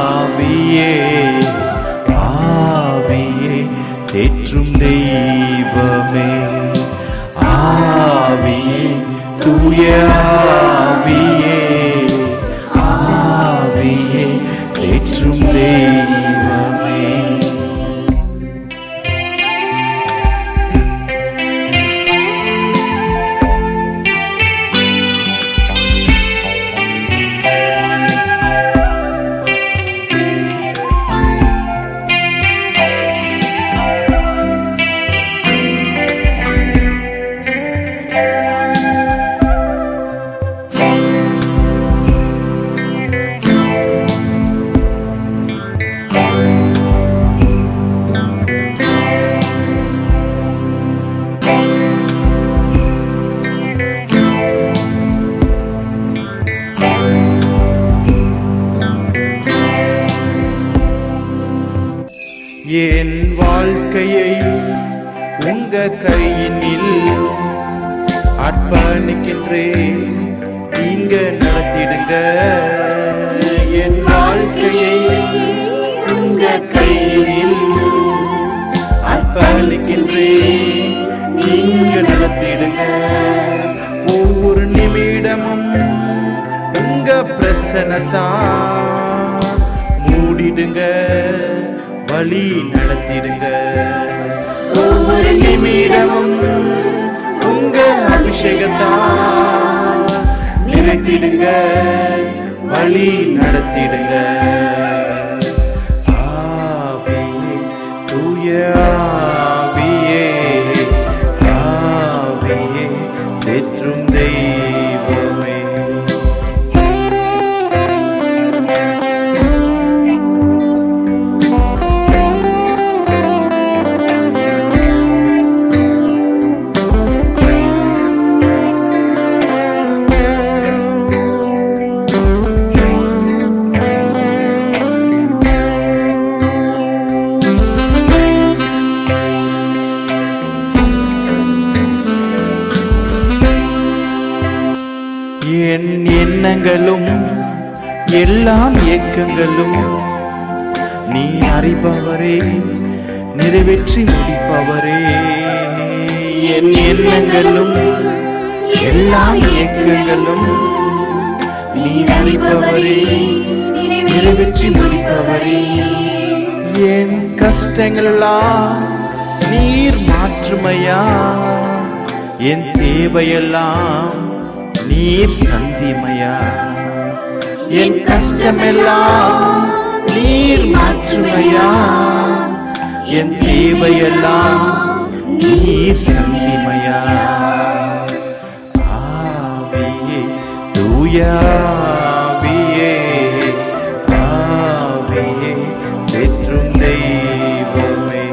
ஆவியே ஆவியே தேற்றும் தெய்வமே ஆவியே தூய ஆவியே ஆவியே தேற்றும் தெய்வமே என் வாழ்க்கையை உங்க கையினில் அர்ப்பணிக்கின்றேன், நீங்க நடத்திடுங்க. என் வாழ்க்கையை உங்க கையினில் அர்ப்பணிக்கின்றேன், நீங்க நடத்திடுங்க. ஒவ்வொரு நிமிடமும் உங்க பிரசன்னத்தால் மூடிடுங்க, வழி நடத்திடுங்க. ஒவ்வொரு நிமிடமும் உங்க அபிஷேகத்தால் நிறைத்திடுங்க, வழி நடத்திடுங்க. ஆவியே தூய ஆவியே ஆவியே தேற்றும் தெய்வமே. என் எண்ணங்களும் எல்லாம் இயக்கங்களும் நீ அறிபவரே, நிறைவேற்றி முடிப்பவரே. என் எண்ணங்களும் எல்லாம் இயக்கங்களும் நீ அறிபவரே, நிறைவேற்றி முடிப்பவரே. என் கஷ்டங்களெல்லாம் நீர் மாற்றுமையா, என் தேவையெல்லாம் நீர் சந்திமையா. என் கஷ்டமெல்லாம் நீர் மாற்றுமையா, என் தேவையெல்லாம் நீர் சந்திமையா. ஆவியே தூய ஆவியே ஆவியே தேற்றும் தெய்வமே.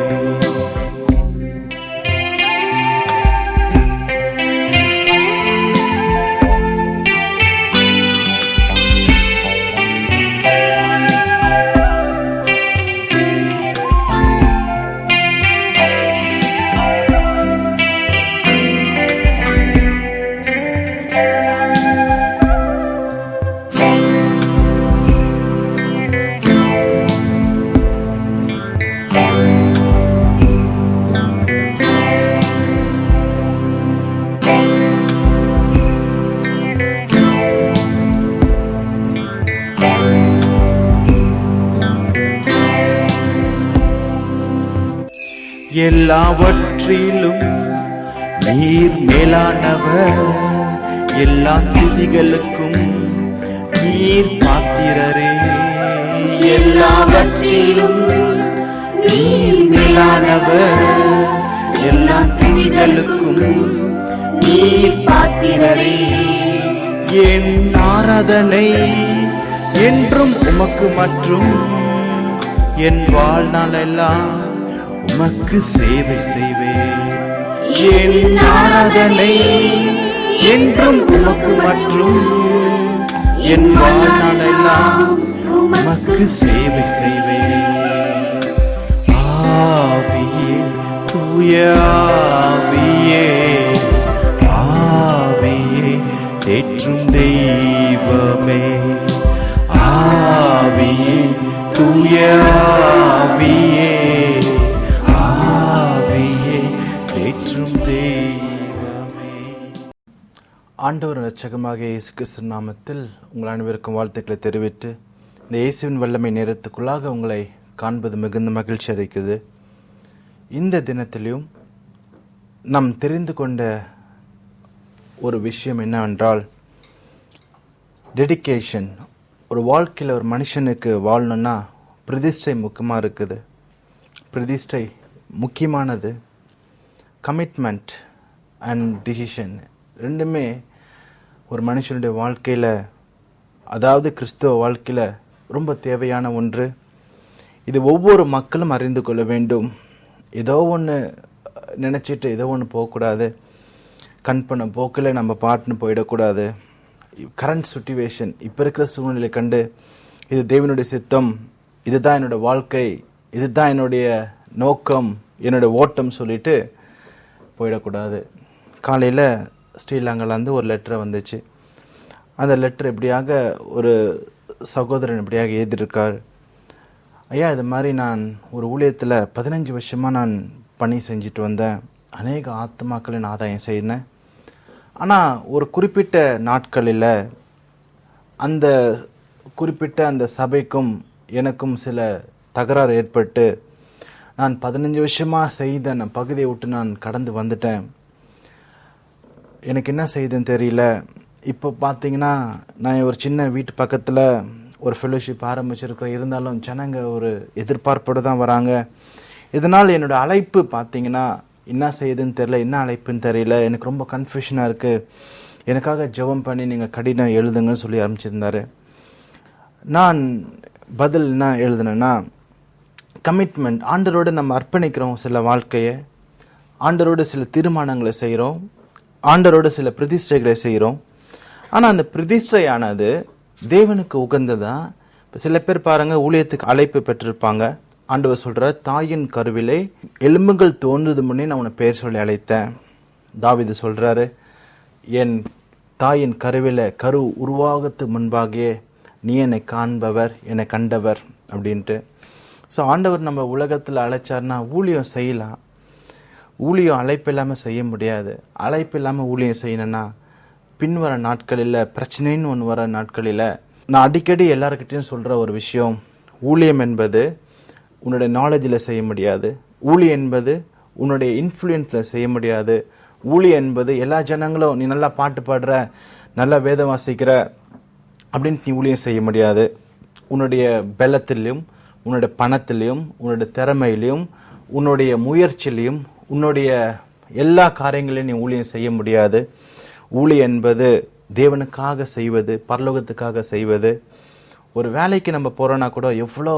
எல்லாவற்றிலும் நீர் மேலானவர், எல்லா துதிகளுக்கும் நீர் பாத்திரரே. எல்லாவற்றிலும் நீர் மேலானவர், எல்லா துதிகளுக்கும் நீர் பாத்திரரே. என் ஆராதனை என்றும் உமக்கு மற்றும் என் வாழ்நாளெல்லாம் உமக்கு சேவை செய்வேன். என் ஆராதனை என்றும் உமக்கு மற்றும் என் வாழ்நாளெல்லாம் உமக்கு சேவை செய்வேன். ஆவியே, தூய ஆவியே, ஆவியே தேற்றும் தெய்வமே. ஆவியே, தூய ஆவியே, ஆவியே தேற்றும் தெய்வமே. ஆண்டவர் இரட்சகமாக இயேசு கிறிஸ்து நாமத்தில் உங்கள் அனைவருக்கும் வாழ்த்துக்களை தெரிவித்து இந்த இயேசுவின் வல்லமை நேரத்துக்குள்ளாக உங்களை காண்பது மிகுந்த மகிழ்ச்சி அளிக்கிறது. இந்த தினத்திலும் நாம் தெரிந்து கொண்ட ஒரு விஷயம் என்னவென்றால், டெடிகேஷன். ஒரு வாழ்க்கையில் ஒரு மனுஷனுக்கு வாழணுன்னா பிரதிஷ்டை முக்கியமாக இருக்குது. பிரதிஷ்டை முக்கியமானது. கமிட்மெண்ட் அண்ட் டிசிஷன் ரெண்டுமே ஒரு மனுஷனுடைய வாழ்க்கையில், அதாவது கிறிஸ்தவ வாழ்க்கையில் ரொம்ப தேவையான ஒன்று. இது ஒவ்வொரு மக்களும் அறிந்து கொள்ள வேண்டும். ஏதோ ஒன்று நினச்சிட்டு ஏதோ ஒன்று போகக்கூடாது. கண் பண்ண போக்கில் நம்ம பாட்டுன்னு போயிடக்கூடாது. கரண்ட் சுச்சுவேஷன், இப்போ இருக்கிற சூழ்நிலை கண்டு இது தேவனுடைய சித்தம், இதுதான் என்னோடய வாழ்க்கை, இதுதான் என்னுடைய நோக்கம், என்னோடய ஓட்டம் சொல்லிட்டு போயிடக்கூடாது. காலையில் ஸ்ரீலங்காலேருந்து ஒரு லெட்டர் வந்துச்சு. அந்த லெட்டர் எப்படியாக ஒரு சகோதரன் எப்படியாக எழுதியிருக்கார். ஐயா, இது மாதிரி நான் ஒரு ஊழியத்தில் 15 வருஷமாக நான் பணி செஞ்சுட்டு வந்தேன். அநேக ஆத்மாக்களின் ஆதாயம் செய்தேன். ஆனால் ஒரு குறிப்பிட்ட நாட்களில் அந்த குறிப்பிட்ட அந்த சபைக்கும் எனக்கும் சில தகராறு ஏற்பட்டு நான் 15 வருஷமாக செய்த அந்த பகுதியை விட்டு நான் கடந்து வந்துட்டேன். எனக்கு என்ன செய்யுதுன்னு தெரியல. இப்போ பார்த்தீங்கன்னா நான் ஒரு சின்ன வீட்டு பக்கத்தில் ஒரு ஃபெலோஷிப் ஆரம்பிச்சிருக்கிறேன். இருந்தாலும் ஜனங்க ஒரு எதிர்பார்ப்போடு தான் வராங்க. இதனால் என்னோடய அழைப்பு பார்த்தீங்கன்னா என்ன செய்யுதுன்னு தெரியல, என்ன அழைப்புன்னு தெரியல. எனக்கு ரொம்ப கன்ஃபியூஷனாக இருக்குது. எனக்காக ஜெபம் பண்ணி நீங்கள் கடினம் எழுதுங்கன்னு சொல்லி ஆரம்பிச்சிருந்தார். நான் பதில் என்ன எழுதுனேன்னா, கமிட்மெண்ட். ஆண்டரோடு நம்ம அர்ப்பணிக்கிறோம் சில வாழ்க்கையை, ஆண்டரோடு சில தீர்மானங்களை செய்கிறோம், ஆண்டரோடு சில பிரதிஷ்டைகளை செய்கிறோம். ஆனால் அந்த பிரதிஷ்டையானது தேவனுக்கு உகந்ததா? இப்போ சில பேர் பாருங்கள், ஊழியத்துக்கு அழைப்பு பெற்றிருப்பாங்க. ஆண்டவர் சொல்கிறார், தாயின் கருவிலே எலும்புகள் தோன்றுது முன்னே நான் உன்னை பேர் சொல்லி அழைத்தேன். தாவீது சொல்கிறாரு, என் தாயின் கருவில கரு உருவாகத்துக்கு முன்பாகியே நீ என்னை காண்பவர், என்னை கண்டவர் அப்படின்ட்டு. ஸோ ஆண்டவர் நம்ம உலகத்தில் அழைச்சார்னா ஊழியம் செய்யலாம். ஊழியம் அழைப்பு இல்லாமல் செய்ய முடியாது. அழைப்பு இல்லாமல் ஊழியம் செய்யணும்னா பின்வர நாட்களில் பிரச்சனைன்னு ஒன்று வர நாட்களில் நான் அடிக்கடி எல்லாருக்கிட்டையும் சொல்கிற ஒரு விஷயம், ஊழியம் என்பது உன்னுடைய நாலேஜில் செய்ய முடியாது. ஊழியம் என்பது உன்னுடைய இன்ஃப்ளூயன்ஸில் செய்ய முடியாது. ஊழியம் என்பது எல்லா ஜனங்களும் நீ நல்லா பாட்டு பாடுற, நல்லா வேதம் வாசிக்கிற அப்படின்ட்டு நீ ஊழியம் செய்ய முடியாது. உன்னுடைய பலத்திலையும், உன்னுடைய பணத்திலையும், உன்னுடைய திறமையிலையும், உன்னுடைய முயற்சியிலையும், உன்னுடைய எல்லா காரியங்களையும் நீ ஊழியம் செய்ய முடியாது. ஊழியம் என்பது தேவனுக்காக செய்வது, பரலோகத்துக்காக செய்வது. ஒரு வேலைக்கு நம்ம போகிறோன்னா கூட எவ்வளோ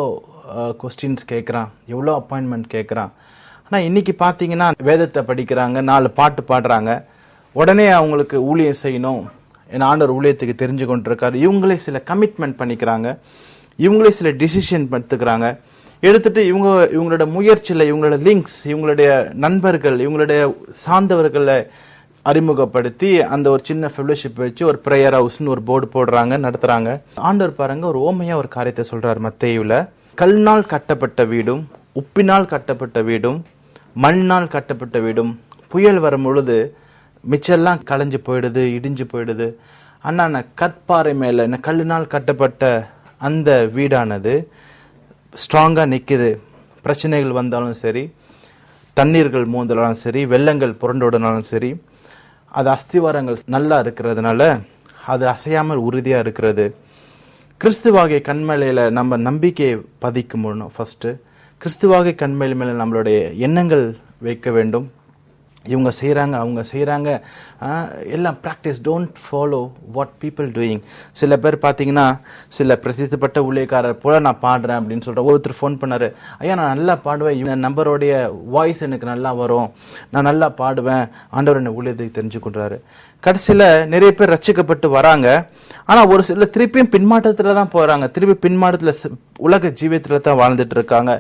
கொஸ்டின்ஸ் கேட்குறான், எவ்வளோ அப்பாயின்மெண்ட் கேட்குறான். ஆனால் இன்றைக்கி பார்த்தீங்கன்னா வேதத்தை படிக்கிறாங்க, 4 பாட்டு பாடுறாங்க, உடனே அவங்களுக்கு ஊழியம் செய்யணும், என் ஆண்டவர் ஊழியத்துக்கு தெரிஞ்சு கொண்டிருக்காரு. இவங்களே சில கமிட்மெண்ட் பண்ணிக்கிறாங்க, இவங்களே சில டிசிஷன் எடுத்துக்கிறாங்க. எடுத்துட்டு இவங்களோட முயற்சியில், இவங்களோட லிங்க்ஸ், இவங்களுடைய நண்பர்கள், இவங்களுடைய சார்ந்தவர்களை அறிமுகப்படுத்தி அந்த ஒரு சின்ன ஃபெலோஷிப் வச்சு ஒரு ப்ரேயர் ஹவுஸ்ன்னு ஒரு போர்டு போடுறாங்க, நடத்துகிறாங்க. ஆண்டவர் பாருங்க ஒரு ஓமையாக ஒரு காரியத்தை சொல்கிறார் மத்தேயுல. கல்னால் கட்டப்பட்ட வீடும், உப்பினால் கட்டப்பட்ட வீடும், மண்ணால் கட்டப்பட்ட வீடும் புயல் வரும் பொழுது மிச்செல்லாம் களைஞ்சு போயிடுது, இடிஞ்சு போயிடுது. ஆனால் கற்பாறை மேலே கல்லினால் கட்டப்பட்ட அந்த வீடானது ஸ்ட்ராங்காக நிற்குது. பிரச்சனைகள் வந்தாலும் சரி, தண்ணீர்கள் மூந்தலாலும் சரி, வெள்ளங்கள் புரண்டோடனாலும் சரி, அது அஸ்திவாரங்கள் நல்லா இருக்கிறதுனால அது அசையாமல் உறுதியாக இருக்கிறது. கிறிஸ்துவாகிய கண்மலையில் நம்ம நம்பிக்கையை பதிக்கும் போடணும். ஃபஸ்ட்டு கிறிஸ்துவாகிய கண்மலை மேலே நம்மளுடைய எண்ணங்கள் வைக்க வேண்டும். இவங்க செய்கிறாங்க, அவங்க செய்கிறாங்க, எல்லாம் practice. Don't follow what people doing. சில பேர் பார்த்தீங்கன்னா, சில பிரசித்தப்பட்ட ஊழியக்காரர் போல நான் பாடுறேன் அப்படின்னு சொல்கிறேன். ஒருத்தர் ஃபோன் பண்ணார், ஐயா நான் நல்லா பாடுவேன், இவங்க நம்பருடைய வாய்ஸ் எனக்கு நல்லா வரும், நான் நல்லா பாடுவேன், ஆண்டவர் என்ன ஊழியத்தை தெரிஞ்சு கொள்றாரு. கடைசியில் நிறைய பேர் ரட்சிக்கப்பட்டு வராங்க. ஆனால் ஒரு சில திருப்பியும் பின்மாற்றத்தில் தான் போகிறாங்க. திருப்பி பின்மாற்றத்தில் உலக ஜீவியத்தில் தான் வாழ்ந்துட்டு இருக்காங்க.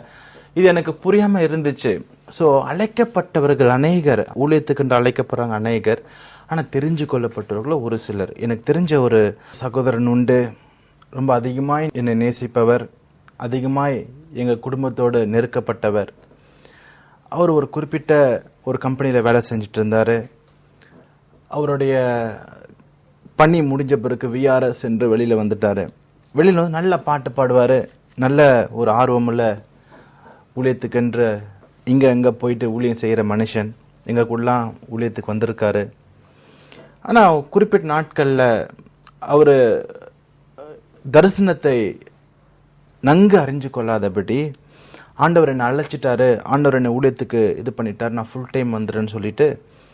இது எனக்கு புரியாமல் இருந்துச்சு. ஸோ அழைக்கப்பட்டவர்கள் அநேகர், ஊழியத்துக்குன்று அழைக்கப்படுறாங்க அநேகர். ஆனால் தெரிஞ்சு கொள்ளப்பட்டவர்கள் ஒரு சிலர். எனக்கு தெரிஞ்ச ஒரு சகோதரன் உண்டு, ரொம்ப அதிகமாய் என்னை நேசிப்பவர், அதிகமாய் எங்கள் குடும்பத்தோடு நெருக்கப்பட்டவர். அவர் ஒரு குறிப்பிட்ட ஒரு கம்பெனியில் வேலை செஞ்சுட்டு இருந்தார். அவருடைய பணி முடிஞ்ச பிறகு விஆர்எஸ் என்று வெளியில் வந்துட்டார். வெளியில் வந்து நல்ல பாட்டு பாடுவார், நல்ல ஒரு ஆர்வமுள்ள ஊழியத்துக்கென்று இங்கே போயிட்டு ஊழியம் செய்கிற மனுஷன் எங்களுக்குள்ளாம் ஊழியத்துக்கு வந்திருக்காரு. ஆனால் குறிப்பிட்ட நாட்களில் அவர் தரிசனத்தை நன்கு அறிஞ்சு கொள்ளாதபடி ஆண்டவர் என்னை அழைச்சிட்டாரு, ஆண்டவர் என்னை ஊழியத்துக்கு இது பண்ணிட்டார், நான் ஃபுல் டைம் வந்துடுறேன்னு சொல்லிட்டு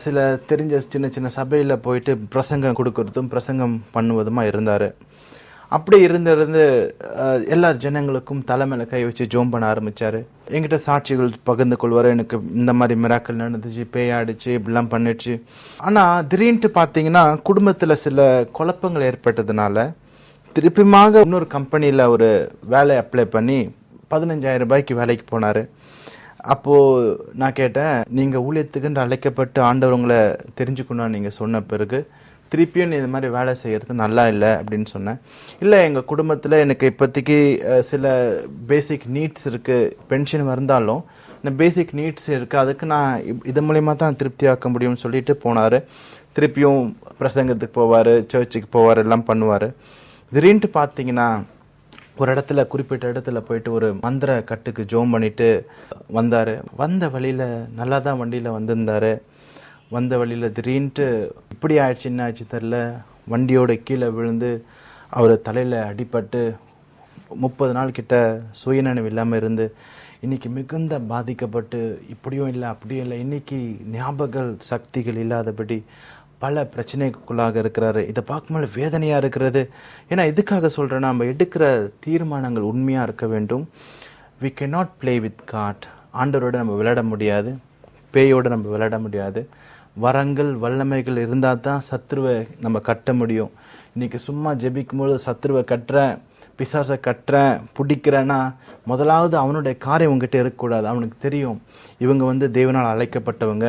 சில தெரிஞ்ச சின்ன சின்ன சபையில் போயிட்டு பிரசங்கம் கொடுக்கறதும் பிரசங்கம் பண்ணுவதுமா இருந்தார். அப்படி இருந்து எல்லா ஜனங்களுக்கும் தலைமையில கை வச்சு ஜோம் பண்ண ஆரம்பிச்சாரு. என்கிட்ட சாட்சிகள் பகிர்ந்து கொள்வார், எனக்கு இந்த மாதிரி மிராக்கள் நடந்துச்சு, பேயாடிச்சு, இப்படிலாம் பண்ணிடுச்சு. ஆனால் திடீர்னு பார்த்தீங்கன்னா குடும்பத்தில் சில குழப்பங்கள் ஏற்பட்டதுனால திருப்பியுமாக இன்னொரு கம்பெனியில் ஒரு வேலை அப்ளை பண்ணி 15,000 ரூபாய்க்கு வேலைக்கு போனார். அப்போது நான் கேட்டேன், நீங்கள் ஊழியத்துக்குன்னு அழைக்கப்பட்டு ஆண்டவங்களை தெரிஞ்சுக்கணும்னு நீங்கள் சொன்ன பிறகு திருப்பியும் இந்த மாதிரி வேலை செய்கிறது நல்லா இல்லை அப்படின்னு சொன்னேன். இல்லை, எங்கள் குடும்பத்தில் எனக்கு இப்போதைக்கு சில பேசிக் நீட்ஸ் இருக்குது, பென்ஷன் வந்தாலும் இந்த பேசிக் நீட்ஸ் இருக்குது, அதுக்கு நான் இது மூலயமா தான் திருப்தியாக்க முடியும்னு சொல்லிட்டு போனார். திருப்பியும் பிரசங்கத்துக்கு போவார், சர்ச்சுக்கு போவார், எல்லாம் பண்ணுவார். திடீர்னு பார்த்தீங்கன்னா ஒரு இடத்துல, குறிப்பிட்ட இடத்துல போயிட்டு ஒரு மந்திர கட்டுக்கு ஜோம் பண்ணிட்டு வந்தார். வந்த வழியில் நல்லா தான் வண்டியில் வந்திருந்தார். வந்த வழியில் திடீர்னு இப்படி ஆயிடுச்சு, என்ன ஆச்சு தெரில, வண்டியோட கீழே விழுந்து அவர் தலையில் அடிபட்டு 30 நாள் கிட்ட சுயநினைவு இல்லாமல் இருந்து இன்றைக்கி மிகுந்த பாதிக்கப்பட்டு இப்படியும் இல்லை அப்படியும் இல்லை, இன்றைக்கி ஞாபக சக்திகள் இல்லாதபடி பல பிரச்சனைக்குள்ளாக இருக்கிறாரு. இதை பார்க்கும்போது வேதனையாக இருக்கிறது. ஏன்னா இதுக்காக சொல்கிறேன்னா, நம்ம எடுக்கிற தீர்மானங்கள் உண்மையாக இருக்க வேண்டும். we cannot play with God. ஆண்டவரோடு நம்ம விளையாட முடியாது, பேயோடு நம்ம விளையாட முடியாது. வரங்கள் வல்லமைகள் இருந்தால் தான் சத்ருவை நம்ம கட்ட முடியும். இன்றைக்கி சும்மா ஜெபிக்கும்போது சத்ருவை கட்டுறேன், பிசாசை கட்டுறேன், பிடிக்கிறேன்னா முதலாவது அவனுடைய காரியம் உங்ககிட்ட இருக்கக்கூடாது. அவனுக்கு தெரியும் இவங்க தேவனால் அழைக்கப்பட்டவங்க,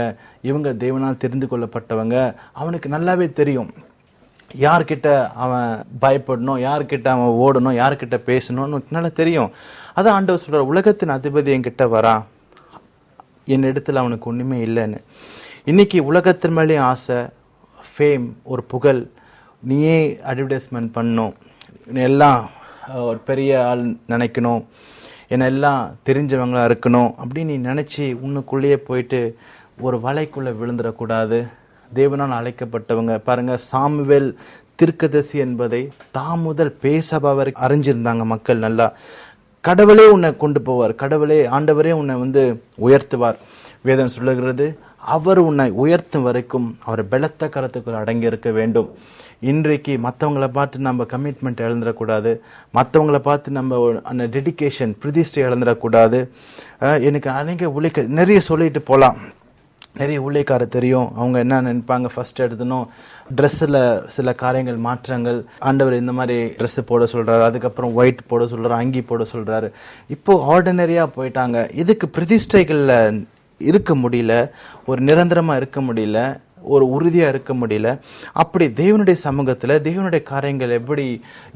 இவங்க தேவனால் தெரிந்து கொள்ளப்பட்டவங்க. அவனுக்கு நல்லாவே தெரியும் யார்கிட்ட அவன் பயப்படணும், யார்கிட்ட அவன் ஓடணும், யார்கிட்ட பேசணும்னு நல்லா தெரியும். அதான் ஆண்டவர் சொல்கிறார், உலகத்தின் அதிபதி என்கிட்ட வரா, என் இடத்துல அவனுக்கு ஒன்றுமே இல்லைன்னு. இன்றைக்கி உலகத்தின் மேலே ஆசை, ஃபேம், ஒரு புகழ், நீயே அட்வர்டைஸ்மெண்ட் பண்ணணும், எல்லாம் ஒரு பெரிய ஆள் நினைக்கணும், என்னெல்லாம் தெரிஞ்சவங்களாக இருக்கணும் அப்படின்னு நீ நினச்சி உன்னுக்குள்ளேயே போயிட்டு ஒரு வலைக்குள்ளே விழுந்துடக்கூடாது. தேவனால் அழைக்கப்பட்டவங்க பாருங்கள், சாமுவேல் தீர்க்கதரிசி என்பதை முதல் பேசபவர் அறிஞ்சிருந்தாங்க மக்கள். நல்லா கடவுளே உன்னை கொண்டு போவார், கடவுளே ஆண்டவரே உன்னை உயர்த்துவார். வேதம் சொல்லுகிறது, அவர் உன்னை உயர்த்தும் வரைக்கும் அவர் பலத்த கரத்துக்குள் அடங்கி இருக்க வேண்டும். இன்றைக்கு மற்றவங்களை பார்த்து நம்ம கமிட்மெண்ட் இழந்துடக்கூடாது, மற்றவங்களை பார்த்து நம்ம அந்த டெடிக்கேஷன் பிரதிஷ்டை இழந்துடக்கூடாது. எனக்கு அநேக நிறைய சொல்லிட்டு போகலாம். நிறைய ஊழியக்காரர் தெரியும், அவங்க என்ன நினைப்பாங்க, ஃபர்ஸ்ட் எடுத்தணும் ட்ரெஸ்ஸில் சில காரியங்கள் மாற்றங்கள், ஆண்டவர் இந்த மாதிரி ட்ரெஸ்ஸு போட சொல்கிறாரு, அதுக்கப்புறம் ஒயிட் போட சொல்கிறாரு, அங்கி போட சொல்கிறாரு. இப்போது ஆர்டினரியாக போயிட்டாங்க. இதுக்கு பிரதிஷ்டைகளில் இருக்க முடியல, ஒரு நிரந்தரமாக இருக்க முடியல, ஒரு உறுதியாக இருக்க முடியல. அப்படி தேவனுடைய சமூகத்தில் தேவனுடைய காரியங்கள் எப்படி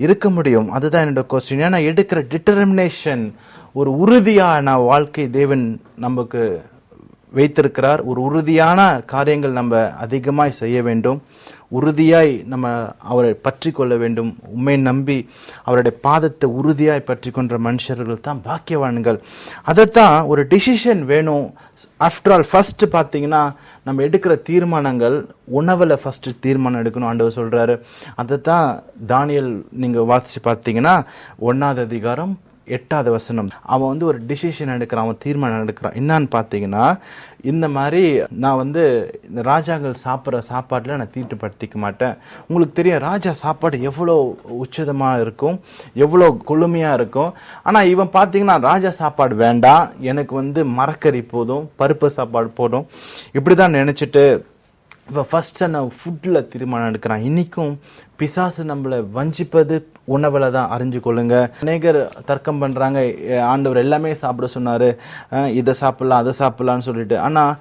இருக்க முடியும்? அதுதான் என்னோட கொஸ்டின். ஏன்னா எடுக்கிற டிட்டர்மினேஷன், ஒரு உறுதியான வாழ்க்கை தேவன் நமக்கு வைத்திருக்கிறார். ஒரு உறுதியான காரியங்கள் நம்ம அதிகமாய் செய்ய வேண்டும். உறுதியாய் நம்ம அவரை பற்றி கொள்ள வேண்டும். உண்மை நம்பி அவருடைய பாதத்தை உறுதியாய் பற்றி கொண்ட மனுஷர்கள் தான் பாக்கியவான்கள். அதைத்தான் ஒரு டிசிஷன் வேணும். ஆஃப்டர் ஆல் ஃபர்ஸ்ட் பார்த்தீங்கன்னா நம்ம எடுக்கிற தீர்மானங்கள் உணவில் ஃபர்ஸ்ட் தீர்மானம் எடுக்கணும் ஆண்டவர் சொல்றாரு. அதைத்தான் தானியேல் நீங்க வாசிச்சு பார்த்தீங்கன்னா 1ஆவது அதிகாரம் 8வது வசனம். அவன் வந்து ஒரு டிசிஷன் எடுக்கிறான், அவன் தீர்மானம் எடுக்கிறான். என்னன்னு பார்த்தீங்கன்னா, இந்த மாதிரி நான் வந்து இந்த ராஜாக்கள் சாப்பிட்ற சாப்பாட்டில் நான் தீட்டுப்படுத்திக்க மாட்டேன். உங்களுக்கு தெரியும் ராஜா சாப்பாடு எவ்வளோ உச்சிதமாக இருக்கும், எவ்வளோ கொழுமையாக இருக்கும். ஆனால் இவன் பார்த்தீங்கன்னா ராஜா சாப்பாடு வேண்டாம், எனக்கு வந்து மரக்கறி போதும், பருப்பு சாப்பாடு போதும், இப்படி தான் நினச்சிட்டு இப்போ ஃபர்ஸ்ட் நான் ஃபுட்டில் தீர்மானம் எடுக்கிறான். இன்னைக்கும் பிசாசு நம்மளை வஞ்சிப்பது உணவில் தான், அறிஞ்சு கொள்ளுங்க. அநேகர் தர்க்கம் பண்ணுறாங்க, ஆண்டவர் எல்லாமே சாப்பிட சொன்னார், இதை சாப்பிட்லாம் அதை சாப்பிட்லான்னு சொல்லிட்டு. ஆனால்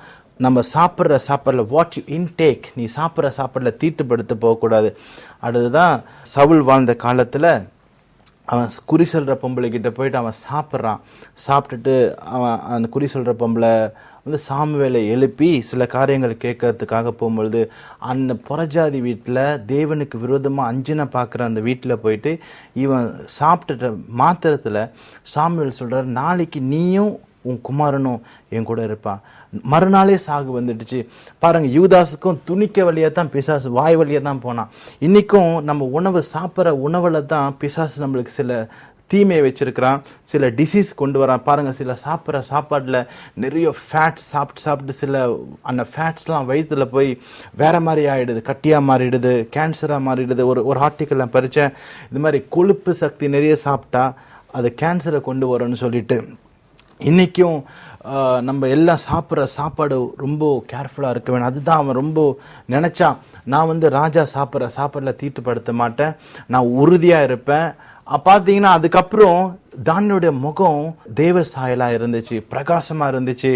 நம்ம சாப்பிட்ற சாப்பாடில் வாட் யூ இன்டேக், நீ சாப்பிட்ற சாப்பாடில் தீட்டுப்படுத்த போகக்கூடாது. அடுத்துதான் சவுல் வாழ்ந்த காலத்தில் அவன் குறி சொல்கிற பொம்பளை கிட்ட போயிட்டு அவன் சாப்பிட்றான். சாப்பிட்டுட்டு அவன் அந்த குறி சொல்கிற பொம்பளை வந்து சாமுவேலை எழுப்பி சில காரியங்கள் கேட்கறதுக்காக போகும்பொழுது அந்த புறஜாதி வீட்டில் தேவனுக்கு விரோதமாக அஞ்சின பார்க்குற அந்த வீட்டில் போயிட்டு இவன் சாப்பிட்டுட்ட மாத்திரத்தில் சாமுவேல் சொல்கிறார், நாளைக்கு நீயும் உன் குமாரனும் என் கூட இருப்பான். மறுநாளே சாகு வந்துடுச்சு. பாருங்க, யூதாஸுக்கும் துணிக்க வழியாக தான் பிசாசு வாய் வழியாக தான் போனான். இன்னைக்கும் நம்ம உணவு சாப்பிட்ற உணவில் தான் பிசாசு நம்மளுக்கு சில தீமையை வச்சிருக்கிறான், சில டிசீஸ் கொண்டு வரான். பாருங்க, சில சாப்பிட்ற சாப்பாட்டில் நிறைய ஃபேட்ஸ் சாப்பிட்டு சில அந்த ஃபேட்ஸ்லாம் வயிற்றுல போய் வேற மாதிரி ஆகிடுது, கட்டியாக மாறிடுது, கேன்சராக மாறிடுது. ஒரு ஆர்டிக்கல் நான் படித்தேன், இது மாதிரி கொழுப்பு சக்தி நிறைய சாப்பிட்டா அது கேன்சரை கொண்டு வரும்னு சொல்லிட்டு. இன்றைக்கும் நம்ம எல்லாம் சாப்பிட்ற சாப்பாடு ரொம்ப கேர்ஃபுல்லாக இருக்க வேணும். அதுதான் அவன் ரொம்ப நினச்சான், நான் வந்து ராஜா சாப்பிட்ற சாப்பாடில் தீட்டுப்படுத்த மாட்டேன், நான் உறுதியாக இருப்பேன். பார்த்தீங்கன்னா அதுக்கப்புறம் தானியேலுடைய முகம் தேவ சாயலாக இருந்துச்சு, பிரகாசமாக இருந்துச்சு.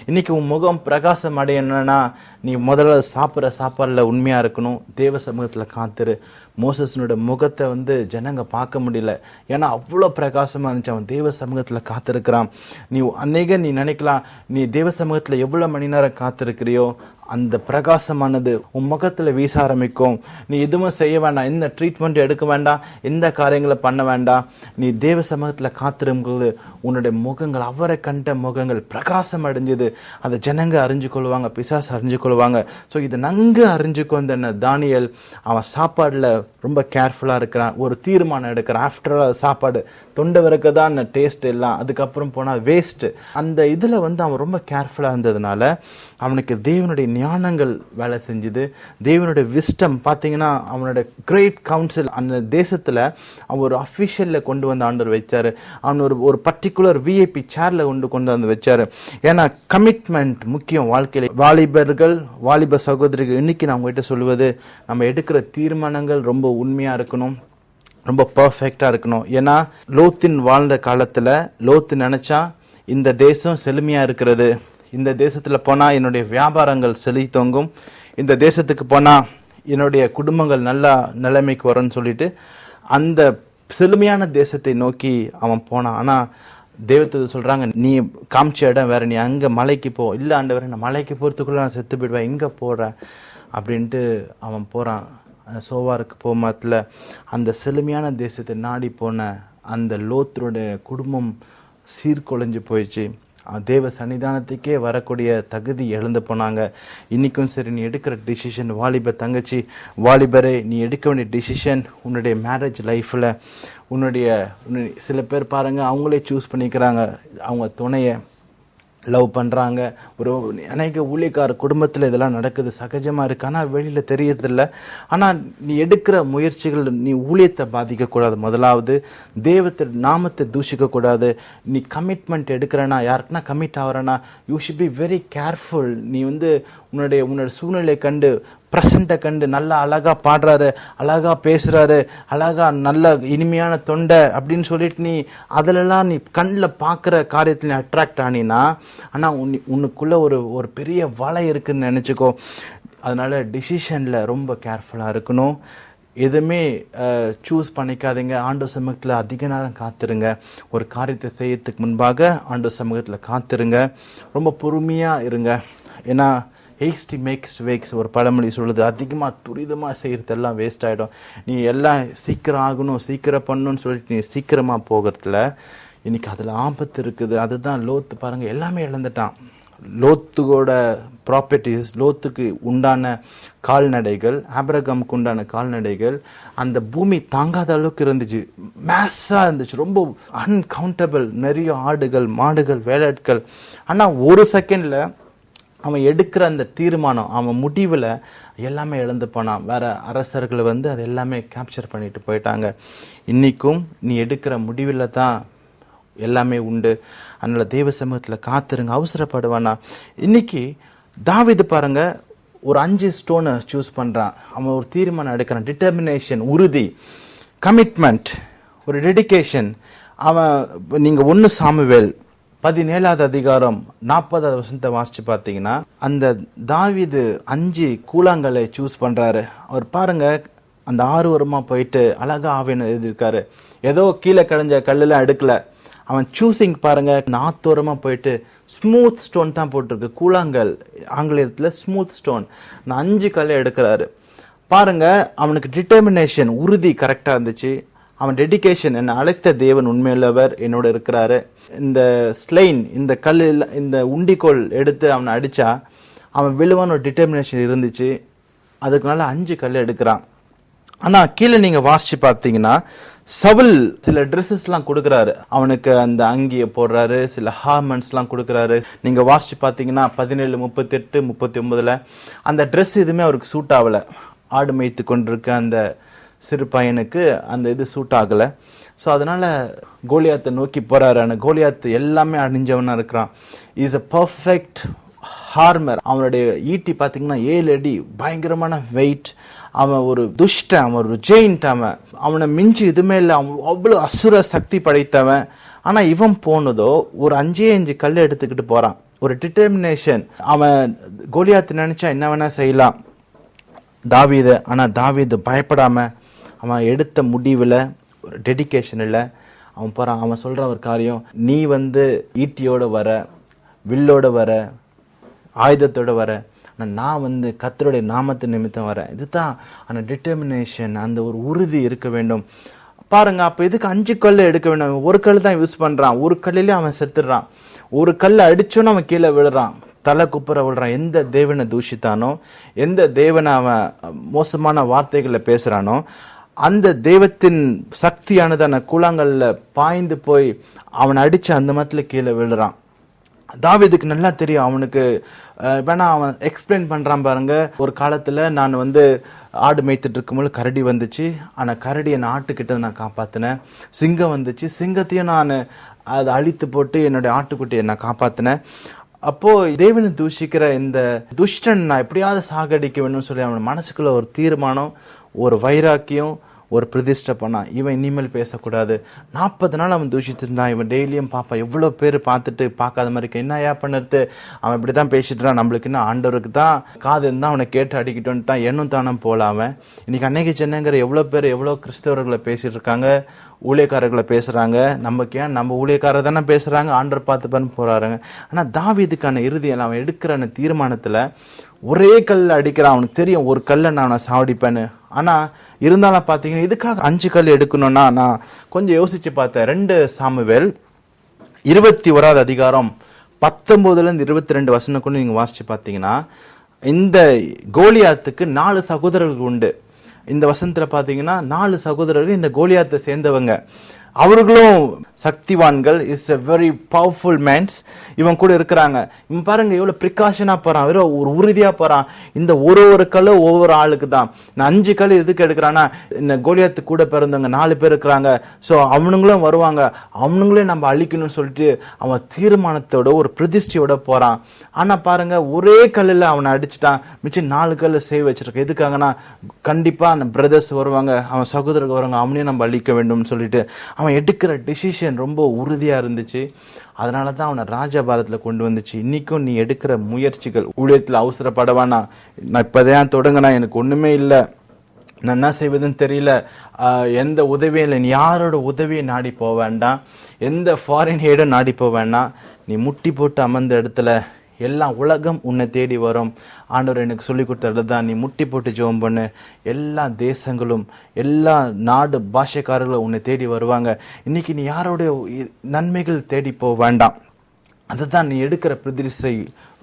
இன்னைக்கு உன் முகம் பிரகாசம் அடையணும்னா நீ முதல்ல சாப்பிட்ற சாப்பாடில் உண்மையாக இருக்கணும், தேவ சமூகத்தில் காத்துரு. மோசஸனுடைய முகத்தை வந்து ஜனங்க பார்க்க முடியல, ஏன்னா அவ்வளோ பிரகாசமாக இருந்துச்சு. அவன் தேவ சமூகத்தில் காத்திருக்கிறான். நீ நினைக்கலாம், நீ தேவ சமூகத்தில் எவ்வளோ மணி நேரம் காத்திருக்கிறியோ அந்த பிரகாசமானது உன் முகத்தில் வீச ஆரம்பிக்கும். நீ எதுவும் செய்ய வேண்டாம், எந்த ட்ரீட்மெண்ட் எடுக்க வேண்டாம், எந்த காரியங்களை பண்ண வேண்டாம். நீ தேவ சமூகத்தில் காத்திருக்கும்போது உன்னுடைய முகங்கள், அவரை கண்ட முகங்கள் பிரகாசம் அடைஞ்சது. அதை ஜனங்க அறிஞ்சு கொள்வாங்க, பிசாசு அறிஞ்சு கொள்வாங்க. ஸோ இது நன்கு அறிஞ்சுக்கொண்ட தானியேல் அவன் சாப்பாடில் ரொம்ப கேர்ஃபுல்லாக இருக்கிறான், ஒரு தீர்மானம் எடுக்கிறான். ஆஃப்டர் சாப்பாடு தொண்டை வரைக்கும் தான் டேஸ்ட் எல்லாம், அதுக்கப்புறம் போனால் வேஸ்ட்டு. அந்த இதில் வந்து அவன் ரொம்ப கேர்ஃபுல்லாக இருந்ததுனால அவனுக்கு தேவனுடைய ஞானங்கள் வேலை செஞ்சுது. தேவனுடைய விஸ்டம் பார்த்தீங்கன்னா அவனோட கிரேட் கவுன்சில் அந்த தேசத்தில் அவன் ஒரு அஃபிஷியலில் கொண்டு வந்து ஆண்டவர் வச்சார். அவன் ஒரு பர்டிகுலர் விஐபி சேரில் கொண்டு வந்து வச்சார். ஏன்னா கமிட்மெண்ட் முக்கியம் வாழ்க்கையில். வாலிபர்கள், வாலிப சகோதரிகள், இன்னைக்கு நான் உங்ககிட்ட சொல்லுவது, நம்ம எடுக்கிற தீர்மானங்கள் ரொம்ப உண்மையாக இருக்கணும், ரொம்ப பர்ஃபெக்டாக இருக்கணும். ஏன்னா லோத்தின் வாழ்ந்த காலத்தில் லோத்து நினச்சா இந்த தேசம் செழுமையாக இருக்கிறது, இந்த தேசத்தில் போனால் என்னுடைய வியாபாரங்கள் செழித்தோங்கும், இந்த தேசத்துக்கு போனால் என்னுடைய குடும்பங்கள் நல்லா நிலைமைக்கு வரும்னு சொல்லிட்டு அந்த செழுமையான தேசத்தை நோக்கி அவன் போனான். ஆனால் தெய்வத்தை சொல்கிறாங்க, நீ காமிச்ச இடம் வேறு, நீ அங்கே மலைக்கு போ. இல்லை ஆண்டவரே, நான் மலைக்கு போகிறதுக்குள்ளே நான் செத்து போயிடுவேன், எங்கே போகிறேன் அப்படின்ட்டு அவன் போகிறான். சோவாருக்கு போமாத்தில் அந்த செழுமையான தேசத்தை நாடி போன அந்த லோத்தருடைய குடும்பம் சீர்குலைஞ்சு போயிடுச்சு. தேவ சன்னிதானத்துக்கே வரக்கூடிய தகுதி எழுந்து போனாங்க. இன்றைக்கும் சரி, நீ எடுக்கிற டிசிஷன், வாலிப தங்கச்சி, வாலிபரே, நீ எடுக்க வேண்டிய டிசிஷன் உன்னுடைய மேரேஜ் லைஃப்பில் சில பேர் பாருங்கள், அவங்களே சூஸ் பண்ணிக்கிறாங்க அவங்க துணையை, லவ் பண்ணுறாங்க. அநேக ஊழியக்கார குடும்பத்தில் இதெல்லாம் நடக்குது, சகஜமாக இருக்குது. ஆனால் வெளியில் தெரியறதில்ல. ஆனால் நீ எடுக்கிற முயற்சிகள் நீ ஊழியத்தை பாதிக்கக்கூடாது. முதலாவது தேவத்தை நாமத்தை தூஷிக்கக்கூடாது. நீ கமிட்மெண்ட் எடுக்கிறனா, யாருக்குன்னா கமிட் ஆகிறனா, you should be very careful. நீ வந்து உன்னோட சூழ்நிலை கண்டு, ப்ரெசண்ட்டை கண்டு, நல்லா அழகாக பாடுறாரு, அழகாக பேசுகிறாரு, அழகாக நல்ல இனிமையான தொண்டை அப்படின்னு சொல்லிட்டு நீ அதிலெல்லாம் நீ கண்ணில் பார்க்குற காரியத்தில் நீ அட்ராக்ட் ஆனினா, ஆனால் உனக்குள்ளே ஒரு பெரிய வலை இருக்குதுன்னு நினச்சிக்கோ. அதனால் டிசிஷனில் ரொம்ப கேர்ஃபுல்லாக இருக்கணும். எதுவுமே சூஸ் பண்ணிக்காதீங்க. ஆண்டவர் சமூகத்தில் அதிக நேரம் காத்திருங்க. ஒரு காரியத்தை செய்யறதுக்கு முன்பாக ஆண்டவர் சமூகத்தில் காத்திருங்க. ரொம்ப பொறுமையாக இருங்க. ஏன்னா ஹேஸ்டி மேக்ஸ் வேக்ஸ் ஒரு பழமொழி சொல்லுது. அதிகமாக துரிதமாக செய்கிறதெல்லாம் வேஸ்ட் ஆகிடும். நீ எல்லாம் சீக்கிரம் ஆகணும், சீக்கிரம் பண்ணணும்னு சொல்லிட்டு நீ சீக்கிரமாக போகிறதுல இன்னைக்கு அதில் ஆபத்து இருக்குது. அதுதான் லோத்து பாருங்கள், எல்லாமே இழந்துட்டான். லோத்துவோட ப்ராப்பர்ட்டிஸ், லோத்துக்கு உண்டான கால்நடைகள், ஆபிரகாமுக்கு உண்டான கால்நடைகள் அந்த பூமி தாங்காத அளவுக்கு இருந்துச்சு. மேஸாக இருந்துச்சு, ரொம்ப அன்கவுண்டபிள். நிறைய ஆடுகள், மாடுகள், வேளாட்கள். ஆனால் ஒரு செகண்டில் அவன் எடுக்கிற அந்த தீர்மானம், அவன் முடிவில் எல்லாமே இழந்து போனான். வேற அரசர்களை அது எல்லாமே கேப்சர் பண்ணிட்டு போயிட்டாங்க. இன்னைக்கும் நீ எடுக்கிற முடிவில் தான் எல்லாமே உண்டு. அதனால தேவ சமூகத்தில் காத்திருங்க, அவசரப்படுவானா. இன்னைக்கு தாவீது பாருங்க, ஒரு 5 ஸ்டோனை சூஸ் பண்றான். அவன் ஒரு தீர்மானம் எடுக்கிறான். டிட்டர்மினேஷன், உறுதி, கமிட்மெண்ட், ஒரு டெடிகேஷன். அவன் நீங்க 1 சாமுவேல் 17வது அதிகாரம் 40வது வசனத்தை வாசிச்சு பார்த்தீங்கன்னா, அந்த தாவீது 5 கூழாங்கல்லை சூஸ் பண்றாரு. அவர் பாருங்க, அந்த 6 வருமா போயிட்டு அழகா ஆவின்னு எழுதியிருக்காரு. ஏதோ கீழே கடைஞ்ச கல்லெல்லாம் எடுக்கல. அவன் சூசிங் பாருங்க, நாத்தோரமா போயிட்டு ஸ்மூத் ஸ்டோன் தான் போட்டிருக்கு. கூழாங்கல் ஆங்கிலத்துல ஸ்மூத் ஸ்டோன். அந்த 5 கல்லை எடுக்கிறாரு பாருங்க. அவனுக்கு டிட்டர்மினேஷன், உறுதி கரெக்டா இருந்துச்சு. அவன் டெடிகேஷன், என்னை அழைத்த தேவன் உண்மையுள்ளவர், என்னோட இருக்கிறாரு. இந்த ஸ்லைன், இந்த கல், இந்த உண்டிக்கோல் எடுத்து அவனை அடிச்சா அவன் விழுவான ஒரு டிட்டர்மினேஷன் இருந்துச்சு. அதுக்குனால 5 கல் எடுக்கிறான். ஆனா கீழே நீங்க வாசிச்சு பார்த்தீங்கன்னா, சவுல் சில ட்ரெஸ்ஸஸ்லாம் கொடுக்குறாரு. அவனுக்கு அந்த அங்கியை போடுறாரு, சில ஹார்மெண்ட்ஸ்லாம் கொடுக்குறாரு. நீங்க வாசிச்சு பார்த்தீங்கன்னா 17, 38, 39 அந்த ட்ரெஸ் எதுவுமே அவருக்கு சூட் ஆகலை. ஆடு மேய்த்து கொண்டிருக்க அந்த சிறு பையனுக்கு அந்த இது சூட் ஆகலை. ஸோ அதனால கோலியாத்தை நோக்கி போறாரு. ஆனால் கோலியாத்து எல்லாமே அணிஞ்சவனா இருக்கிறான். Is a perfect Harmer. அவனுடைய ஈட்டி பார்த்தீங்கன்னா 7 அடி, பயங்கரமான வெயிட். அவன் ஒரு துஷ்டன், அவன் ஒரு ஜெயிண்ட். அவனை மிஞ்சி இதுமே இல்லை. அவன் அவ்வளோ அசுர சக்தி படைத்தவன். ஆனால் இவன் போனதோ ஒரு 5 கல் எடுத்துக்கிட்டு போறான். ஒரு டிட்டர்மினேஷன். அவன் கோலியாத்து நினைச்சா என்ன வேணா செய்யலாம் தாவீது. ஆனால் தாவீது பயப்படாம அவன் எடுத்த முடிவில், ஒரு டெடிகேஷன் இல்லை, அவன் போறான். அவன் சொல்ற ஒரு காரியம், நீ ஈட்டியோட வர, வில்லோட வர, ஆயுதத்தோட வர, நான் கர்த்தருடைய நாமத்து நிமித்தம் வரேன். இதுதான் அந்த டிட்டர்மினேஷன், அந்த ஒரு உறுதி இருக்க வேண்டும் பாருங்க. அப்ப எதுக்கு 5 கல் எடுக்க வேண்டும்? ஒரு கல் தான் யூஸ் பண்றான். ஒரு கல்லிலே அவன் செத்துடுறான். ஒரு கல்லை அடிச்சோன்னு அவன் கீழே விழுறான், தலை குப்புற விழுறான். எந்த தேவனை தூஷித்தானோ, எந்த தேவனை அவன் மோசமான வார்த்தைகளை பேசுறானோ, அந்த தெய்வத்தின் சக்தியானதான கூழாங்கல்ல பாய்ந்து போய் அவனை அடிச்சு அந்த மட்டில் கீழே விழுறான். தாவீதுக்கு நல்லா தெரியும். அவனுக்கு வேணா அவன் எக்ஸ்பிளைன் பண்றான் பாருங்க. ஒரு காலத்துல நான் ஆடு மேய்த்துட்டு இருக்கும்போது கரடி வந்துச்சு. ஆனா கரடியை நான் ஆட்டுக்கிட்ட நான் காப்பாத்தினேன். சிங்கம் வந்துச்சு, சிங்கத்தையும் நான் அதை அழித்து போட்டு என்னுடைய ஆட்டுக்குட்டியை நான் காப்பாத்தினேன். அப்போ தேவனை தூஷிக்கிற இந்த துஷ்டன் நான் எப்படியாவது சாகடிக்க வேணும்னு சொல்லி அவன் மனசுக்குள்ள ஒரு தீர்மானம், ஒரு வைராக்கியம், ஒரு பிரதிஷ்டை பண்ணான். இவன் இனிமேல் பேசக்கூடாது. 40 நாள் அவன் தூஷிட்டு இருந்தான். இவன் டெய்லியும் பாப்பான். எவ்வளோ பேர் பார்த்துட்டு பார்க்காத மாதிரி என்ன ஏன் பண்ணுறது, அவன் இப்படி தான் பேசிட்டுறான், நம்மளுக்கு என்ன ஆண்டவருக்கு தான் காது இருந்தால் அவனை கேட்டு அடிக்கிட்டோன்ட்டான். என்னும் தானம் போல அவன். இன்னைக்கு அன்னைக்கு சென்னைங்கிற எவ்வளோ பேர் எவ்வளோ கிறிஸ்தவர்களை பேசிட்டு இருக்காங்க, ஊழியக்காரர்களை பேசுறாங்க. நமக்கு ஏன் நம்ம ஊழியக்காரர் தானே பேசுறாங்க, ஆண்டவர் பார்த்துப்பான்னு போறாருங்க. ஆனால் தாவீதுக்கான இறுதியில் அவன் எடுக்கிற அந்த தீர்மானத்தில் ஒரே கல்ல அடிக்கிறான். அவனுக்கு தெரியும் ஒரு கல்லை நான் சாவடிப்பேன்னு. ஆனா இருந்தாலும் பாத்தீங்கன்னா இதுக்காக 5 கல் எடுக்கணும்னா நான் கொஞ்சம் யோசிச்சு பார்த்தேன். 2 சாமுவேல் 21வது அதிகாரம் 19 22 வசனம் கொண்டு நீங்க வாசிச்சு பார்த்தீங்கன்னா, இந்த கோலியாத்துக்கு 4 சகோதரர்கள் உண்டு. இந்த வசனத்துல பாத்தீங்கன்னா 4 சகோதரர்கள் இந்த கோலியாத்தை சேர்ந்தவங்க. அவர்களும் சக்திவான்கள். Is a very powerful mans. இவன் கூட இருக்கிறாங்க. இவன் பாருங்க எவ்வளவு பிரிகாஷனா போறான், வெறும் ஒரு உறுதியா போறான். இந்த ஒரு கல்லு ஒவ்வொரு ஆளுக்கு தான். நான் 5 கல் எதுக்கு எடுக்கிறான்னா, இந்த கோலியாத்து கூட பிறந்தவங்க 4 பேர் இருக்கிறாங்க. ஸோ அவனுங்களும் வருவாங்க, அவனுங்களையும் நம்ம அழிக்கணும்னு சொல்லிட்டு அவன் தீர்மானத்தோட ஒரு பிரதிஷ்டையோட போறான். ஆனா பாருங்க ஒரே கல்லில் அவனை அடிச்சுட்டான். மிச்சம் 4 கல்ல சேவ் வச்சிருக்க. எதுக்காகனா கண்டிப்பா அந்த பிரதர்ஸ் வருவாங்க, அவன் சகோதரர்கள் வருவாங்க, அவனையும் நம்ம அழிக்க வேண்டும் சொல்லிட்டு அவன் எடுக்கிற டிசிஷன் ரொம்ப உறுதியா இருந்துச்சு. அதனாலதான் அவனை ராஜபாரத்துல கொண்டு வந்துச்சு. இன்னைக்கும் நீ எடுக்கிற முயற்சிகள், ஊழியத்துல அவசரப்படவானா, நான் இப்பதான் தொடங்கினா எனக்கு ஒண்ணுமே இல்லை, நான் என்ன செய்வதுன்னு தெரியல, எந்த உதவியும் இல்லை, நீ யாரோட உதவியை நாடி போக வேண்டாம், எந்த ஃபாரின் ஹெய்டும் நாடி போக வேண்டாம். நீ முட்டி போட்டு அமர்ந்த இடத்துல எல்லா உலகம் உன்னை தேடி வரும். ஆண்டவர் எனக்கு சொல்லி கொடுத்தது தான், நீ முட்டி போட்டு ஜெபம் பண்ணு, எல்லா தேசங்களும் எல்லா நாடு பாஷைக்காரர்களும் உன்னை தேடி வருவாங்க. இன்னைக்கு நீ யாரோடைய நன்மைகள் தேடி போக வேண்டாம். அதுதான் நீ எடுக்கிற பிரதிஷ்டை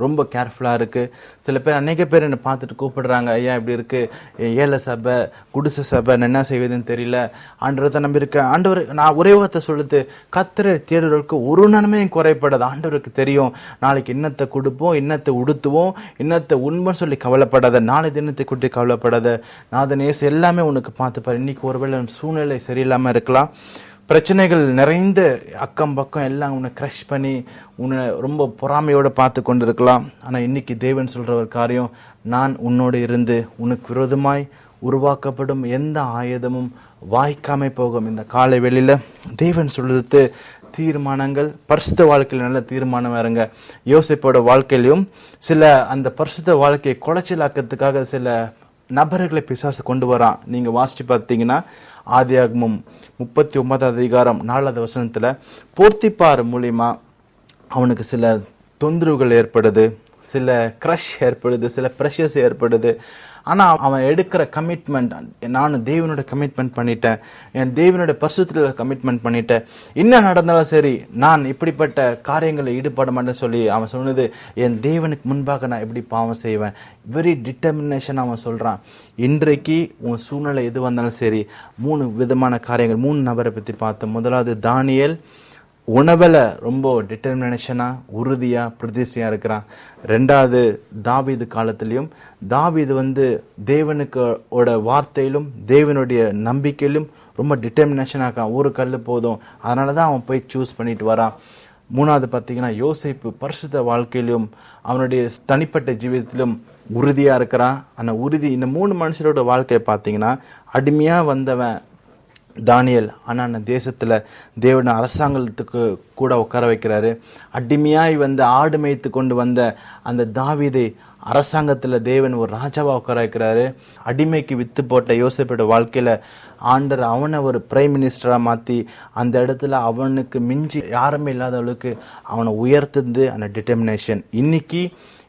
ரொம்ப கேர்ஃபுல்லாக இருக்குது. சில பேர் அநேக பேர் என்னை பார்த்துட்டு கூப்பிடுறாங்க, ஐயா இப்படி இருக்குது, ஏழை சபை குடிசை சபை, நான் என்ன செய்வதுன்னு தெரியல, ஆண்டவரை நம்பியிருக்கேன். ஆண்டவர் நான் ஒரே வார்த்தை சொல்லுது, கர்த்தரை தேடுறவருக்கு ஒரு நன்மையும் குறைப்படாது. ஆண்டவருக்கு தெரியும் நாளைக்கு இன்னத்தை கொடுப்போம், இன்னத்தை உடுத்துவோம், இன்னத்தை உண்மைன்னு சொல்லி கவலைப்படாத, நாளை தினத்தை குட்டி கவலைப்படாத, நாதனேஸ் எல்லாமே உனக்கு பார்த்துப்பார். இன்னைக்கு ஒருவேளை சூழ்நிலை சரியில்லாமல் இருக்கலாம், பிரச்சனைகள் நிறைந்த அக்கம் பக்கம் எல்லாம் உன்னை க்ரஷ் பண்ணி உன்னை ரொம்ப பொறாமையோடு பார்த்து கொண்டு இருக்கலாம். ஆனால் இன்னைக்கு தேவன் சொல்கிற ஒரு காரியம், நான் உன்னோடு இருந்து உனக்கு விரோதமாய் உருவாக்கப்படும் எந்த ஆயுதமும் வாய்க்காமை போகும். இந்த காலை வெளியில் தேவன் சொல்றது தீர்மானங்கள், பரிசுத்த வாழ்க்கையில் நல்ல தீர்மானம் வருங்க. யோசிப்போட வாழ்க்கையிலையும் சில அந்த பரிசுத்த வாழ்க்கையை குலைச்சலாக்கிறதுக்காக சில நபர்களை பிசாசு கொண்டு வரான். நீங்கள் வாசித்து பார்த்தீங்கன்னா ஆதியாகமம் 39 வசனத்தில் போர்த்திப்பார் மூலியமா அவனுக்கு சில தொந்தரவுகள் ஏற்படுது, சில க்ரஷ் ஏற்படுது, சில ப்ரெஷர்ஸ் ஏற்படுது. ஆனால் அவன் எடுக்கிற கமிட்மெண்ட், நான் தேவனோட கமிட்மெண்ட் பண்ணிட்டேன், என் தேவனோட பரிசுத்தத்தில் கமிட்மெண்ட் பண்ணிட்டேன், என்ன நடந்தாலும் சரி நான் இப்படிப்பட்ட காரியங்களில் ஈடுபட மாட்டேன்னு சொல்லி அவன் சொன்னது, என் தேவனுக்கு முன்பாக நான் எப்படி பாவம் செய்வேன், வெரி டிட்டர்மினேஷன் அவன் சொல்கிறான். இன்றைக்கு உன் சூழ்நிலை எது வந்தாலும் சரி, 3 விதமான காரியங்கள், 3 நபரை பற்றி பார்த்தோம். முதலாவது தானியேல் உணவில் ரொம்ப டிட்டர்மினேஷனாக உறுதியாக பிரதிஷ்டையாக இருக்கிறான். 2வது தாவீது காலத்திலையும் தாவீது தேவனுக்கோட வார்த்தையிலும் தேவனுடைய நம்பிக்கையிலும் ரொம்ப டிட்டர்மினேஷனாக இருக்கான். ஒரு கல் போதும், அதனால தான் அவன் போய் சூஸ் பண்ணிட்டு வரான். 3வது பார்த்தீங்கன்னா யோசேப்பு பரிசுத்த வாழ்க்கையிலும் அவனுடைய தனிப்பட்ட ஜீவிதத்திலும் உறுதியாக இருக்கிறான். ஆனால் உறுதி இந்த 3 மனுஷரோட வாழ்க்கையை பார்த்தீங்கன்னா, அடிமையாக வந்தவன் தானியேல், ஆனால் அந்த தேசத்தில் தேவன அரசாங்கத்துக்கு கூட உட்கார வைக்கிறாரு. அடிமையாய் ஆடு மேய்த்து கொண்டு வந்த அந்த தாவீதை அரசாங்கத்தில் தேவன் ஒரு ராஜாவாக உட்கார வைக்கிறாரு. அடிமைக்கு வித்து போட்ட யோசேப்போட வாழ்க்கையில் ஆண்டர் அவனை ஒரு பிரைம் மினிஸ்டராக மாற்றி அந்த இடத்துல அவனுக்கு மிஞ்சி யாருமே இல்லாதவளுக்கு அவனை உயர்த்துது அந்த டிட்டர்மினேஷன். இன்னைக்கு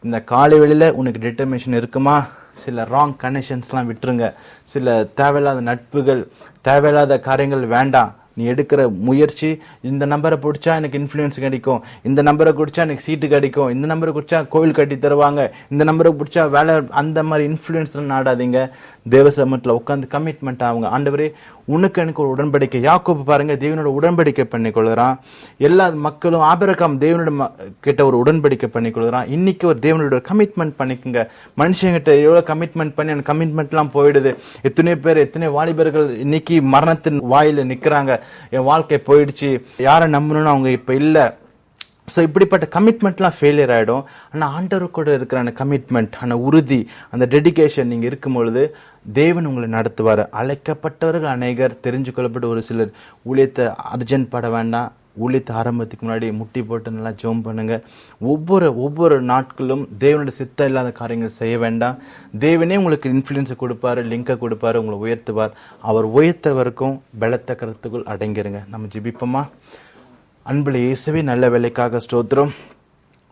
இந்த காலை வேளையில் உனக்கு டிட்டர்மினேஷன் இருக்குமா? சில ராங் கனெக்ஷன்ஸ்லாம் விட்டுருங்க, சில தேவையில்லாத நட்புகள், தேவையில்லாத காரியங்கள் வேண்டாம். நீ எடுக்கிற முயற்சி, இந்த நம்பரை பிடிச்சா எனக்கு இன்ஃப்ளூயன்ஸ் கிடைக்கும், இந்த நம்பரை குடிச்சா எனக்கு சீட்டு கிடைக்கும், இந்த நம்பரை குடிச்சா கோயில் கட்டி தருவாங்க, இந்த நம்பரை பிடிச்சா வேலை, அந்த மாதிரி இன்ஃப்ளூயன்ஸ்லாம் நாடாதீங்க. தேவ சமூகத்தில் உட்காந்து கமிட்மெண்ட் ஆகுங்க. ஆண்டவரே உனக்கு எனக்கு ஒரு உடன்படிக்கை. யாக்கோபு பாருங்க, தேவனோட உடன்படிக்கை பண்ணிக்கொள்கிறான். எல்லா மக்களும் ஆபிரகாம் தேவனோட கிட்ட ஒரு உடன்படிக்கை பண்ணிக்கொள்கிறான். இன்னைக்கு ஒரு தேவனோட கமிட்மெண்ட் பண்ணிக்கோங்க. மனுஷங்கிட்ட எவ்வளோ கமிட்மெண்ட் பண்ணி அந்த கமிட்மெண்ட்லாம் போயிடுது. எத்தனை வாலிபர்கள் இன்னைக்கு மரணத்தின் வாயில நிற்கிறாங்க, என் வாழ்க்கை போயிடுச்சு, யாரை நம்பணும்னு அவங்க இப்போ இல்லை. ஸோ இப்படிப்பட்ட கமிட்மெண்ட்லாம் ஃபெயிலியர் ஆகிடும். ஆனால் ஆண்டவர் கூட இருக்கிற அந்த கமிட்மெண்ட், அந்த உறுதி, அந்த டெடிகேஷன் நீங்கள் இருக்கும் பொழுது தேவன் உங்களை நடத்துவார். அழைக்கப்பட்டவர்கள் அநேகர், தெரிஞ்சு கொள்ளப்பட்ட ஒரு சிலர். ஊழியத்தை அர்ஜென்ட் பட வேண்டாம். ஊழியத்தை ஆரம்பத்துக்கு முன்னாடி முட்டி போட்டு நல்லா ஜெபம் பண்ணுங்க. ஒவ்வொரு நாட்களும் தேவனுடைய சித்தம் இல்லாத காரியங்கள் செய்ய வேண்டாம். தேவனே உங்களுக்கு இன்ஃப்ளூயன்ஸை கொடுப்பாரு, லிங்கை கொடுப்பாரு, உங்களை உயர்த்துவார். அவர் உயர்த்த வரைக்கும் பலத்த கருத்துக்குள் அடங்கிருங்க. நம்ம ஜெபிப்போமா? அன்புல இயேசுவே, நல்ல வேலைக்காக ஸ்தோத்திரம்.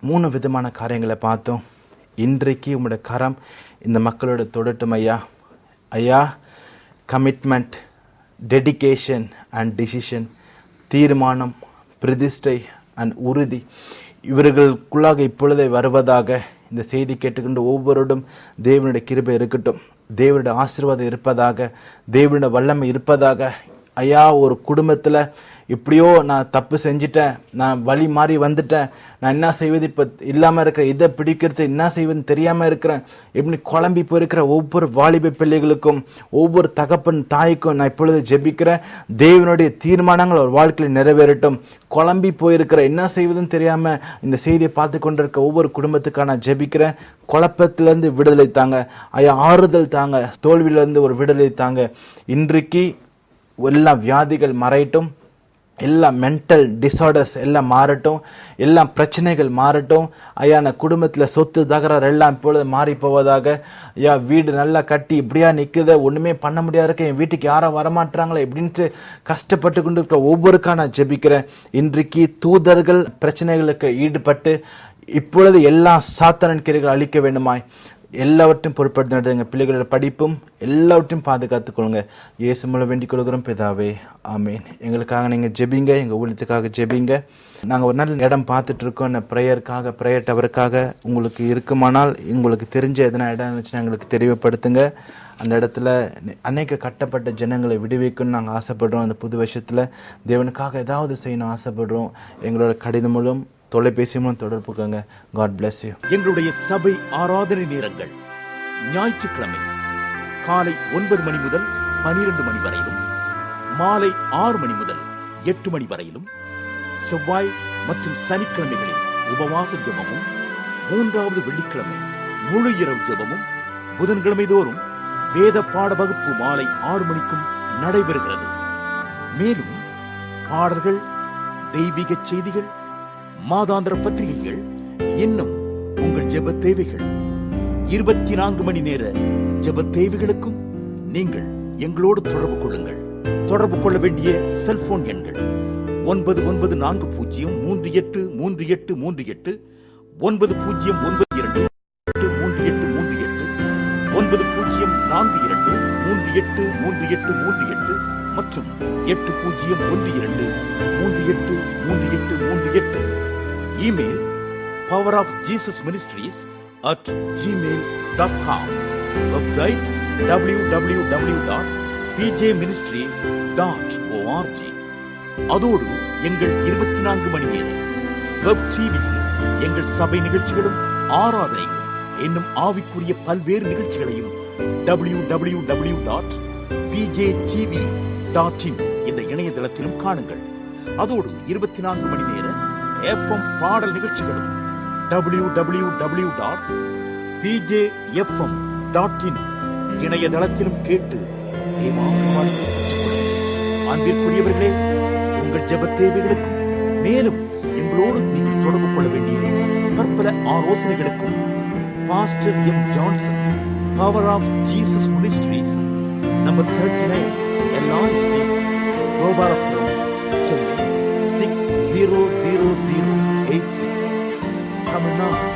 3 விதமான காரியங்களை பார்த்தோம். இன்றைக்கு உங்களுடைய கரம் இந்த மக்களோட தொடட்டும் ஐயா. ஐயா, கமிட்மெண்ட், டெடிகேஷன் அண்ட் டிசிஷன், தீர்மானம், பிரதிஷ்டை அண்ட் உறுதி, இவர்களுக்குள்ளாக இப்பொழுதே வருவதாக இந்த செய்தி கேட்டுக்கொண்டு ஒவ்வொருடும் தேவனுடைய கிருபை இருக்கட்டும், தேவனுடைய ஆசீர்வாதம் இருப்பதாக, தேவனுடைய வல்லமை இருப்பதாக. ஐயா, ஒரு குடும்பத்தில் இப்படியோ நான் தப்பு செஞ்சிட்டேன், நான் வழி மாறி வந்துட்டேன், நான் என்ன செய்வது இப்போ இல்லாமல் இருக்கிறேன், இதை பிடிக்கிறது என்ன செய்வதுன்னு தெரியாமல் இருக்கிறேன், எப்படி குழம்பி போயிருக்கிற ஒவ்வொரு வாலிப பிள்ளைகளுக்கும், ஒவ்வொரு தகப்பன் தாய்க்கும் நான் இப்பொழுது ஜெபிக்கிறேன். தேவனுடைய தீர்மானங்கள் ஒரு வாழ்க்கையில் நிறைவேறட்டும். குழம்பி போயிருக்கிற, என்ன செய்வதுன்னு தெரியாமல் இந்த செய்தியை பார்த்து கொண்டிருக்க ஒவ்வொரு குடும்பத்துக்காக நான் ஜெபிக்கிறேன். குழப்பத்திலேருந்து விடுதலை தாங்க ஐயா, ஆறுதல் தாங்க, தோல்வியிலேருந்து ஒரு விடுதலை தாங்க. இன்றைக்கு எல்லா வியாதிகள் மறையட்டும், எல்லா மென்டல் டிசார்டர்ஸ் எல்லாம் மாறட்டும், எல்லா பிரச்சனைகள் மாறட்டும் ஐயா. நான் குடும்பத்தில் சொத்து தகராறு எல்லாம் இப்பொழுது மாறி போவதாக ஐயா. வீடு நல்லா கட்டி இப்படியா நிற்குது, ஒன்றுமே பண்ண முடியாது இருக்க, என் வீட்டுக்கு யாரும் வரமாட்டாங்களே இப்படின்ட்டு கஷ்டப்பட்டு கொண்டு இருக்கிற ஒவ்வொருக்கா நான் ஜெபிக்கிறேன். இன்றைக்கு தூதர்கள் பிரச்சனைகளுக்கு ஈடுபட்டு இப்பொழுது எல்லா சாத்தானின் கிரைகள் அழிக்க வேண்டுமாய் எல்லாவற்றையும் பொறுப்படுத்தி நடத்துங்க. பிள்ளைகளோட படிப்பும் எல்லாவற்றையும் பாதுகாத்துக் கொள்ளுங்க. இயேசு மூலம் வேண்டிக் கொள்கிறோம் பிதாவே, ஆமேன். எங்களுக்காக நீங்கள் ஜெபிங்க, எங்கள் ஊழியத்துக்காக ஜெபிங்க. நாங்கள் ஒரு நல்ல இடம் பார்த்துட்டு இருக்கோம். இந்த ப்ரேயர் டவருக்காக உங்களுக்கு இருக்குமானால், உங்களுக்கு தெரிஞ்ச எதனா இடம் இருந்துச்சுன்னா எங்களுக்கு தெரியப்படுத்துங்க. அந்த இடத்துல அநேக கட்டப்பட்ட ஜனங்களை விடுவிக்கணும்னு நாங்கள் ஆசைப்படுறோம். அந்த புது வருஷத்தில் தேவனுக்காக ஏதாவது செய்யணும் ஆசைப்படுறோம். எங்களோட கடிதம் மூலம் தொலைபேசி மூலம் தொடர்புக்குங்க. God bless you. எங்களுடைய சபை ஆராதனை நேரங்கள் ஞாயிற்றுக்கிழமை காலை 9 மணி முதல் 12 மணி வரையிலும், மாலை 6 மணி முதல் 8 மணி வரையிலும், செவ்வாய் மற்றும் சனிக்கிழமைகளில் உபவாச ஜெபமும், 3வது வெள்ளிக்கிழமை முழு இரவு ஜெபமும், புதன்கிழமை தோறும் வேத பாட வகுப்பு மாலை 6 மணிக்கும் நடைபெறுகிறது. மேலும் பாடல்கள், தெய்வீக செய்திகள், மாதாந்திர பத்திரிகைகள், இன்னும் உங்கள் ஜெப தேவைகள், 24 மணி நேர ஜெப தேவைகளுக்கும் நீங்கள் எங்களோடு தொடர்பு கொள்ளுங்கள். தொடர்பு கொள்ள வேண்டிய செல்போன் எண்கள் 9940383838, 9092383838, 90423838, மற்றும் 8012383838. Email powerofjesusministries@gmail.com. Website www.pjministry.org. அதோடு எங்கள் 24 மணி நேர வெப் டிவியில் எங்கள் சபை நிகழ்ச்சிகளும் ஆராதனைகளும் என்னும் ஆவிக்குரிய பல்வேறு நிகழ்ச்சிகளையும் www.pjtv.in என்ற இணையதளத்திலும் காணுங்கள். அதோடு 24 மணி நேர FM பாடல் நிகழ்ச்சிகளும் www.pjfm.in இணையதளத்திலும் கேட்டு தேவாசீர்வாதத்தை பெற்றுக்கொள்ளுங்கள். அன்பிற்குரியவர்களே, உங்கள் ஜெப தேவைகளுக்கும் மேலும் எங்களோடு நீங்கள் தொடர்பு கொள்ள வேண்டிய பற்பல ஆலோசனைகளுக்கும் pastor M Johnson, power of Jesus ministries, number 39 LR street, Gopalapuram, Chennai 600086, Tamil Nadu.